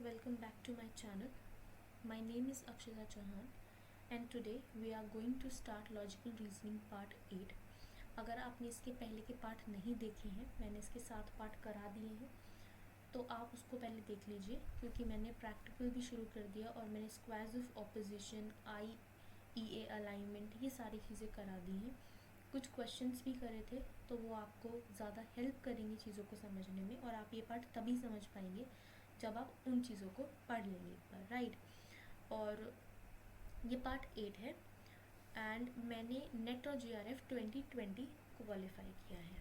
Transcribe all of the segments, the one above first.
welcome back to my channel. My name is Akshita Chauhan and today we are going to start logical reasoning part 8. अगर आपने इसके पहले के part नहीं देखे हैं, मैंने इसके 7 पार्ट करा दिए हैं, तो आप उसको पहले देख लीजिए क्योंकि मैंने प्रैक्टिकल भी शुरू कर दिया और मैंने squares of opposition, IEA alignment, ये सारी चीज़ें करा दी हैं। कुछ क्वेश्चंस भी करे थे, तो वो आपको ज़्यादा हेल्प करेंगे चीज़ों को समझने में और आप ये पार्ट तभी समझ पाएंगे जब आप उन चीज़ों को पढ़ लेंगे एक बार, राइट। और ये पार्ट 8 है एंड मैंने नेट और GRF 2020 क्वालिफाई किया है।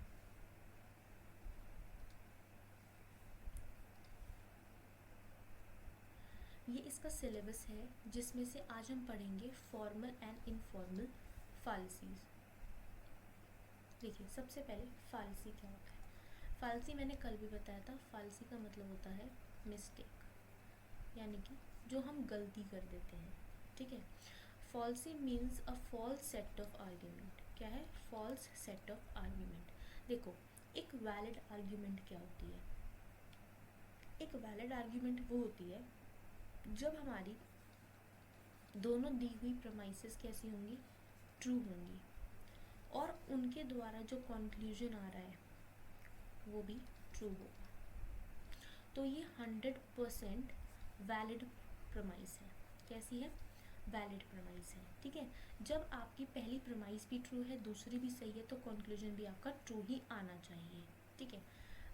ये इसका सिलेबस है जिसमें से आज हम पढ़ेंगे फॉर्मल एंड इनफॉर्मल फालसीज। देखिए, सबसे पहले फालसी क्या होता है। फालसी मैंने कल भी बताया था। फालसी का मतलब होता है मिस्टेक, यानी कि जो हम गलती कर देते हैं, ठीक है। Fallacy means a false set of argument. क्या है? False set of argument. देखो, एक वैलिड आर्ग्यूमेंट क्या होती है? एक वैलिड आर्ग्यूमेंट वो होती है जब हमारी दोनों दी हुई प्रमाइसेस कैसी होंगी? ट्रू होंगी और उनके द्वारा जो कंक्लूजन आ रहा है वो भी ट्रू होगा। तो ये 100% वैलिड प्रमाइस है। कैसी है? वैलिड प्रमाइस है, ठीक है। जब आपकी पहली प्रमाइस भी ट्रू है, दूसरी भी सही है, तो कंक्लूजन भी आपका ट्रू ही आना चाहिए, ठीक है।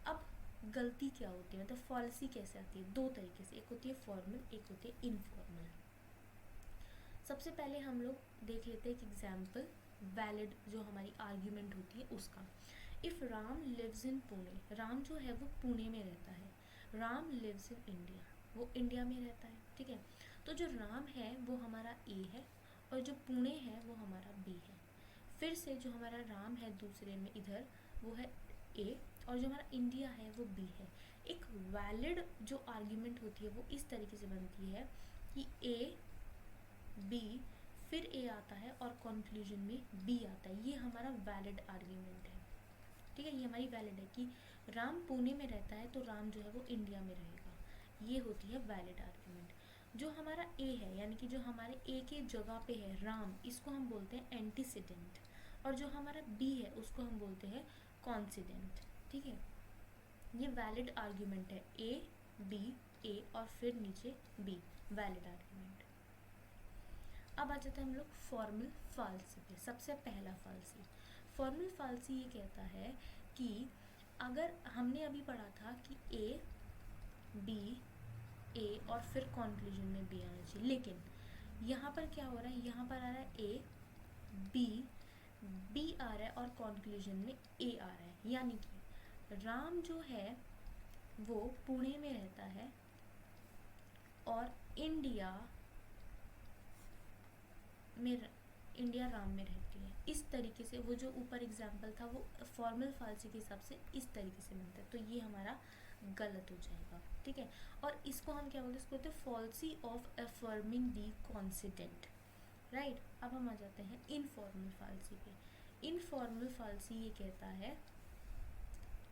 अब गलती क्या होती है, मतलब फॉल्सी कैसे आती है? दो तरीके से, एक होती है फॉर्मल, एक होती है इनफॉर्मल। सबसे पहले हम लोग देख लेते हैं एक एग्जाम्पल वैलिड जो हमारी आर्ग्यूमेंट होती है उसका। If Ram lives in Pune, Ram जो है वो पुणे में रहता है। राम लिव्स इन इंडिया, वो इंडिया में रहता है, ठीक है। तो जो राम है वो हमारा ए है और जो पुणे है वो हमारा बी है। फिर से जो हमारा राम है दूसरे में इधर, वो है ए और जो हमारा इंडिया है वो बी है। एक वैलिड जो आर्ग्यूमेंट होती है वो इस तरीके से बनती है कि ए बी, फिर ए आता है और कंक्लूजन में बी आता है। ये हमारा वैलिड आर्ग्यूमेंट है, ठीक है। ये हमारी वैलिड है कि राम पुणे में रहता है तो राम जो है वो इंडिया में रहेगा। ये होती है वैलिड आर्ग्यूमेंट। जो हमारा ए है, यानी कि जो हमारे ए के जगह पे है राम, इसको हम बोलते हैं एंटीसीडेंट। और जो हमारा बी है उसको हम बोलते हैं कॉन्सिडेंट, ठीक है। ये वैलिड आर्ग्यूमेंट है, ए बी, ए और फिर नीचे बी, वैलिड आर्ग्यूमेंट। अब आ जाते हैं हम लोग फॉर्मल फालसी पे। सबसे पहला फालसी, फॉर्मल फालसी ये कहता है कि अगर हमने अभी पढ़ा था कि ए बी, ए और फिर कंक्लूजन में बी आना चाहिए, लेकिन यहाँ पर क्या हो रहा है? यहाँ पर आ रहा है ए बी, बी आ रहा है और कंक्लूजन में ए आ रहा है। यानी कि राम जो है वो पुणे में रहता है और इंडिया राम में रहती है। इस तरीके से वो जो ऊपर एग्जाम्पल था वो फॉर्मल फालसी के हिसाब से इस तरीके से बनता है, तो ये हमारा गलत हो जाएगा, ठीक है। और इसको हम क्या बोलते हैं? इसको बोलते हैं falsies of affirming the coincident, right. अब हम आ जाते हैं इनफॉर्मल फालसी पे। इनफॉर्मल फालसी ये कहता है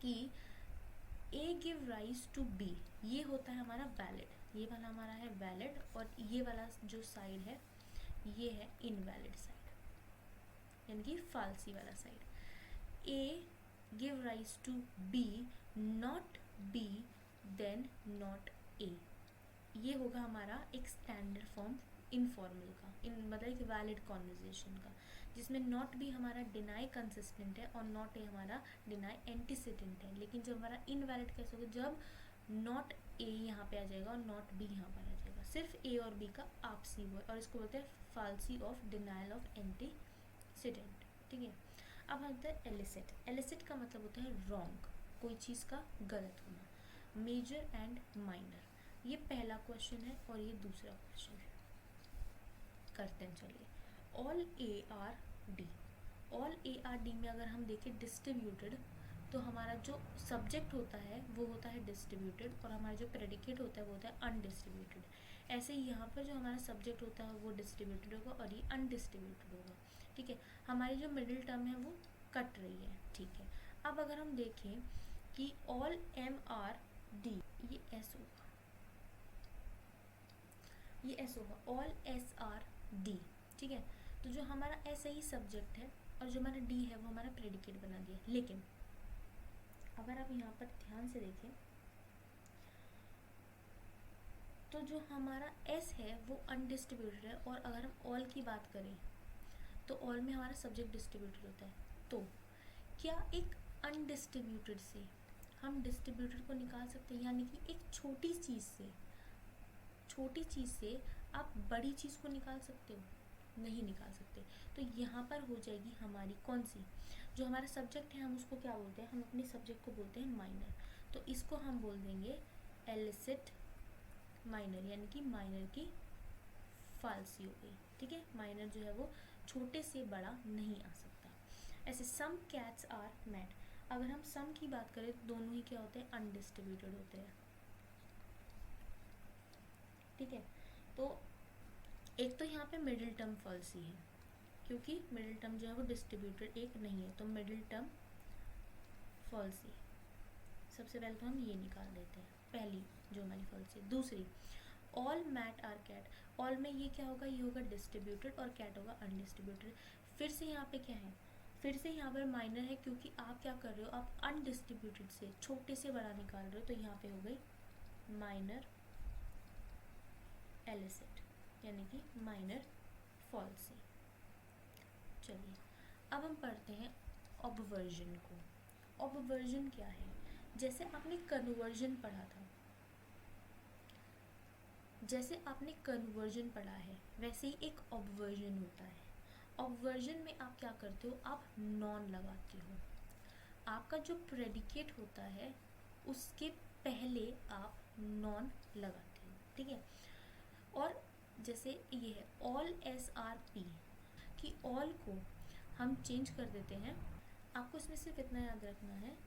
कि ए गिव राइज टू बी, ये होता है हमारा वैलिड। ये वाला हमारा है वैलिड और ये वाला जो साइड है ये है इनवैलिड साइड, यानी कि फालसी वाला side. A give rise to B, not B, then not A. ये होगा हमारा एक स्टैंडर्ड फॉर्म इनफॉर्मल का, मतलब एक वैलिड कॉन्वर्जेशन का, जिसमें नॉट बी हमारा डिनाई कंसिस्टेंट है और नॉट ए हमारा डिनाई एंटीसीडेंट है। लेकिन जब हमारा इनवैलिड कैसे होगा? जब नॉट ए यहाँ पे आ जाएगा और नॉट बी यहाँ पर आ जाएगा, सिर्फ ए और बी का आपसी वो है, और इसको बोलते हैं फालसी ऑफ डिनाइल ऑफ एंटीसीडेंट, ठीक है। अब आता है एलिसिट। एलिसिट का मतलब होता है रॉन्ग, कोई चीज़ का गलत होना। मेजर एंड माइनर, ये पहला क्वेश्चन है और ये दूसरा क्वेश्चन है। करते हैं, चलिए। All A R D, all A R D में अगर हम देखें डिस्ट्रीब्यूटेड, तो हमारा जो सब्जेक्ट होता है वो होता है डिस्ट्रीब्यूटेड और हमारा जो प्रेडिकेट होता है वो होता है अनडिस्ट्रीब्यूटेड। ऐसे ही यहाँ पर जो हमारा सब्जेक्ट होता है वो डिस्ट्रीब्यूटेड होगा और ये अनडिस्ट्रीब्यूटेड होगा, ठीक है। हमारी जो मिडिल टर्म है वो कट रही है, ठीक है। अब अगर हम देखें कि ऑल एम आर डी, ये एस होगा, ये एस होगा, ऑल एस आर डी, ठीक है। तो जो हमारा एस है ये सब्जेक्ट है और जो हमारा डी है वो हमारा प्रेडिकेट बना दिया। लेकिन अगर आप यहाँ पर ध्यान से देखें तो जो हमारा एस है वो अनडिस्ट्रीब्यूटेड है, और अगर हम ऑल की बात करें तो ऑल में हमारा सब्जेक्ट डिस्ट्रीब्यूटेड होता है। तो क्या एक अनडिस्ट्रीब्यूटेड से हम डिस्ट्रीब्यूटेड को निकाल सकते हैं? यानी कि एक छोटी चीज़ से आप बड़ी चीज़ को निकाल सकते हो? नहीं निकाल सकते। तो यहाँ पर हो जाएगी हमारी कौन सी, जो हमारा सब्जेक्ट है हम उसको क्या बोलते हैं? हम अपने सब्जेक्ट को बोलते हैं माइनर। तो इसको हम बोल देंगे एलिसिट माइनर, यानी कि माइनर की फालसी हो गई, ठीक है। माइनर जो है वो छोटे से बड़ा नहीं आ सकता। ऐसे सम कैट्स आर मैट, अगर हम सम की बात करें तो दोनों ही क्या होते हैं? अनडिस्ट्रीब्यूटेड होते हैं, ठीक है। तो एक तो यहाँ पे मिडिल टर्म फॉल्सी है, क्योंकि मिडिल टर्म जो है वो डिस्ट्रीब्यूटेड एक नहीं है, तो मिडिल टर्म फॉल्सी। सबसे पहले तो हम ये निकाल देते हैं, पहली जो हमारी फॉल्सी। दूसरी, all mat are cat, all में ये क्या होगा? ये होगा डिस्ट्रीब्यूटेड और कैट होगा अनडिस्ट्रीब्यूटेड। फिर से यहाँ पे क्या है? फिर से यहाँ पर माइनर है, क्योंकि आप क्या कर रहे हो? आप अनडिस्ट्रीब्यूटेड से छोटे से बड़ा निकाल रहे हो, तो यहाँ पे हो गई माइनर एलिसिट, यानी कि माइनर फॉल्सी। चलिए अब हम पढ़ते हैं ऑबवर्जन को। ऑबवर्जन क्या है? जैसे आपने कन्वर्जन पढ़ा है, वैसे ही एक ऑबवर्जन होता है। ऑबवर्जन में आप क्या करते हो? आप नॉन लगाते हो। आपका जो प्रेडिकेट होता है उसके पहले आप नॉन लगाते हो, ठीक है। और जैसे ये है ऑल एस आर पी, कि ऑल को हम चेंज कर देते हैं। आपको इसमें सिर्फ इतना याद रखना है,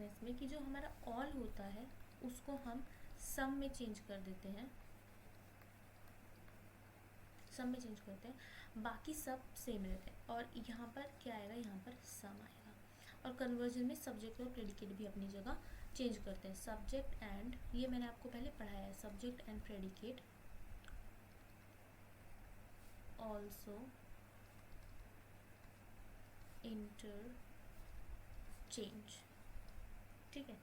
इसमें कि जो हमारा ऑल होता है उसको हम सम में चेंज कर देते हैं, बाकी सब सेम रहते हैं। और यहाँ पर क्या आएगा? यहाँ पर सम आएगा। और कन्वर्जन में सब्जेक्ट और प्रेडिकेट भी अपनी जगह चेंज करते हैं। सब्जेक्ट एंड, ये मैंने आपको पहले पढ़ाया है, subject and predicate also interchange, ठीक है।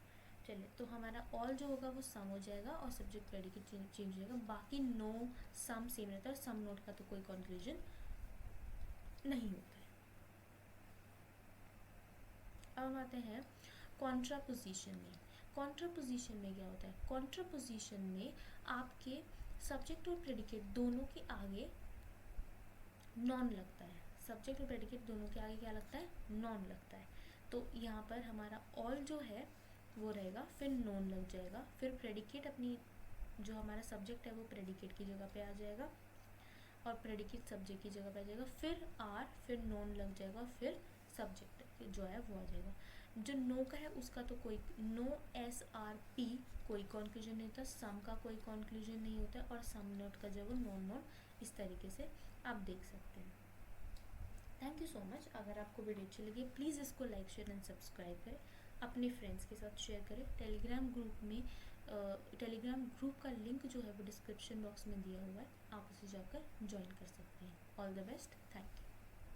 चलिए, तो हमारा ऑल जो होगा वो सम हो जाएगा और सब्जेक्ट प्रेडिकेट चेंज हो जाएगा, बाकी नो सम सेम रहता है। सम नोट का तो कोई कंक्लूजन नहीं होता है। अब हम आते हैं कॉन्ट्रापोजिशन में। कॉन्ट्रापोजिशन में क्या होता है? कॉन्ट्रापोजिशन में आपके सब्जेक्ट और प्रेडिकेट दोनों के आगे नॉन लगता है। सब्जेक्ट और प्रेडिकेट दोनों के आगे क्या लगता है? नॉन लगता है। तो यहाँ पर हमारा ऑल जो है वो रहेगा, फिर नॉन लग जाएगा, फिर प्रेडिकेट अपनी, जो हमारा सब्जेक्ट है वो प्रेडिकेट की जगह पे आ जाएगा और प्रेडिकेट सब्जेक्ट की जगह पे आ जाएगा, फिर आर, फिर नॉन लग जाएगा, फिर सब्जेक्ट जो है वो आ जाएगा। जो नो का है उसका तो कोई नो एस आर पी कोई कॉन्क्लूजन नहीं होता, सम का कोई कॉन्क्लूजन नहीं होता, और सम नोट का जो है वो नॉन, इस तरीके से आप देख सकते हैं। Thank you so much. अगर आपको वीडियो अच्छी लगी प्लीज़ इसको लाइक, शेयर एंड सब्सक्राइब करें, अपने फ्रेंड्स के साथ शेयर करें। टेलीग्राम ग्रुप का लिंक जो है वो डिस्क्रिप्शन बॉक्स में दिया हुआ है, आप उसे जाकर ज्वाइन कर सकते हैं। All the best, thank you.